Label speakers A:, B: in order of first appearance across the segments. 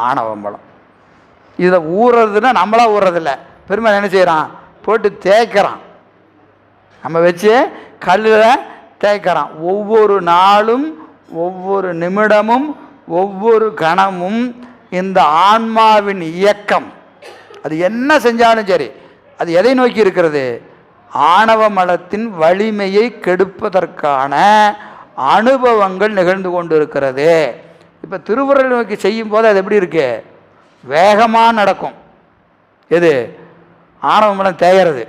A: ஆணவமலம். இதில் ஊறுறதுன்னா நம்மளா ஊறுறதில்ல, பெருமாள் என்ன செய்கிறான், போட்டு தேய்க்கிறான். நம்ம வச்சு கல்லில் தேய்க்கிறான். ஒவ்வொரு நாளும் ஒவ்வொரு நிமிடமும் ஒவ்வொரு கணமும் இந்த ஆன்மாவின் இயக்கம், அது என்ன செஞ்சாலும் சரி, அது எதை நோக்கி இருக்கிறது, ஆணவ மலத்தின் வலிமையை கெடுப்பதற்கான அனுபவங்கள் நிகழ்ந்து கொண்டு இருக்கிறது. இப்போ திருவுருளை நோக்கி செய்யும் போது அது எப்படி இருக்கு, வேகமாக நடக்கும். எது, ஆணவ மலம் தேகிறது.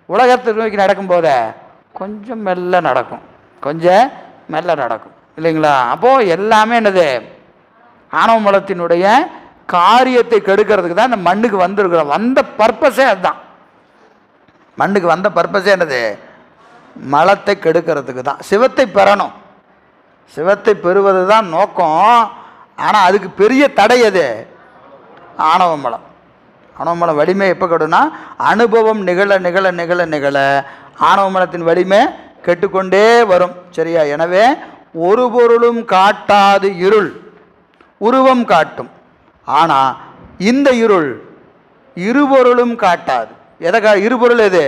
A: உலகத்தை நோக்கி நடக்கும்போத கொஞ்சம் மெல்ல நடக்கும், கொஞ்சம் மெல்ல நடக்கும், இல்லைங்களா? அப்போது எல்லாமே என்னது, ஆணவ மலத்தினுடைய காரியத்தை கெடுக்கிறதுக்கு தான் இந்த மண்ணுக்கு வந்திருக்கிறோம். வந்த பர்பஸே அதுதான். மண்ணுக்கு வந்த பர்பஸே என்னது, மலத்தை கெடுக்கிறதுக்கு தான். சிவத்தை பெறணும், சிவத்தை பெறுவது தான் நோக்கம். ஆனால் அதுக்கு பெரிய தடை எது, ஆணவ மலம். ஆணவ மலம் வலிமை எப்போ கெடுனா, அனுபவம் நிகழ நிகழ நிகழ நிகழ ஆணவ மலத்தின் வலிமை கெட்டுக்கொண்டே வரும். சரியா? எனவே ஒரு பொருளும் காட்டாது இருள் உருவம் காட்டும். ஆனால் இந்த இருள் இருபொருளும் காட்டாது. இருபொருள் எது,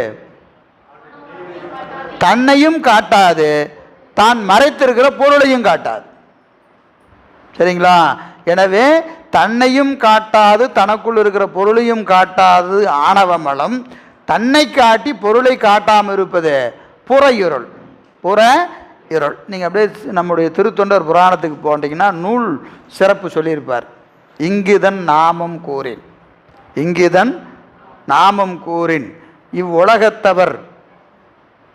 A: தன்னையும் காட்டாது, தான் மறைத்திருக்கிற பொருளையும் காட்டாது. சரிங்களா? எனவே தன்னையும் காட்டாது, தனக்குள் இருக்கிற பொருளையும் காட்டாது ஆணவ மலம். தன்னை காட்டி பொருளை காட்டாமல் இருப்பது புற இருள். புற இருள். நீங்கள் அப்படியே நம்முடைய திருத்தொண்டர் புராணத்துக்கு போனீங்கன்னா நூல் சிறப்பு சொல்லியிருப்பார். இங்குதன் நாமம் கூறின், இங்குதன் நாமம் கூறின் இவ்வுலகத்தவர்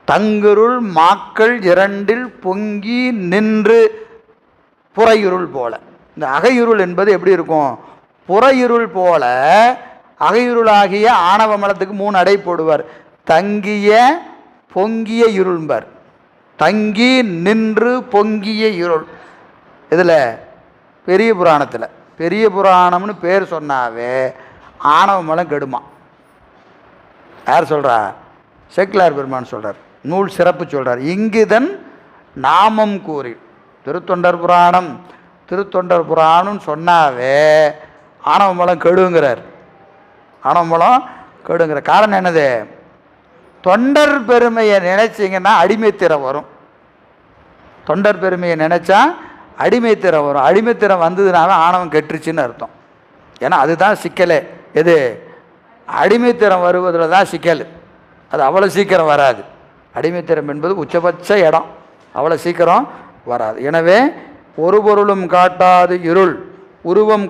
A: தங்குருள் மாக்கள் இரண்டில் பொங்கி நின்று புறையிருள் போல. இந்த அகையிருள் என்பது எப்படி இருக்கும், புறையிருள் போல. அகையிருளாகிய ஆணவ மலத்துக்கு 3 அடை போடுவார். தங்கிய பொங்கிய இருள்பார். தங்கி நின்று பொங்கிய இருள். இதில் பெரிய புராணத்தில், பெரிய புராணம்னு பேர் சொன்னாவே ஆணவ மலம் கெடுமா. யார் சொல்கிறா, சேக்கிழார் பெருமான் சொல்கிறார், நூல் சிறப்பு சொல்கிறார். இங்குதன் நாமம் கூறி. திருத்தொண்டர் புராணம், திருத்தொண்டர் புராணம்னு சொன்னாவே ஆணவ மலம் கெடுங்கிறார். ஆணவ மலம் கெடுங்கிற காரணம் என்னது, தொண்டர் பெருமையை நினைச்சிங்கன்னா அடிமைத்திறம் வரும். தொண்டர் பெருமையை நினச்சா அடிமைத்திறம் வரும். அடிமைத்திறம் வந்ததுனால ஆணவம் கெட்டுருச்சுன்னு அர்த்தம். ஏன்னா அதுதான் சிக்கலே. எது, அடிமைத்திறம் வருவதில் தான் சிக்கல். அது அவ்வளோ சீக்கிரம் வராது. அடிமைத்திறம் என்பது உச்சபட்ச இடம், அவ்வளோ சீக்கிரம் வராது. எனவே ஒரு பொருளும் காட்டாது இருள் உருவம்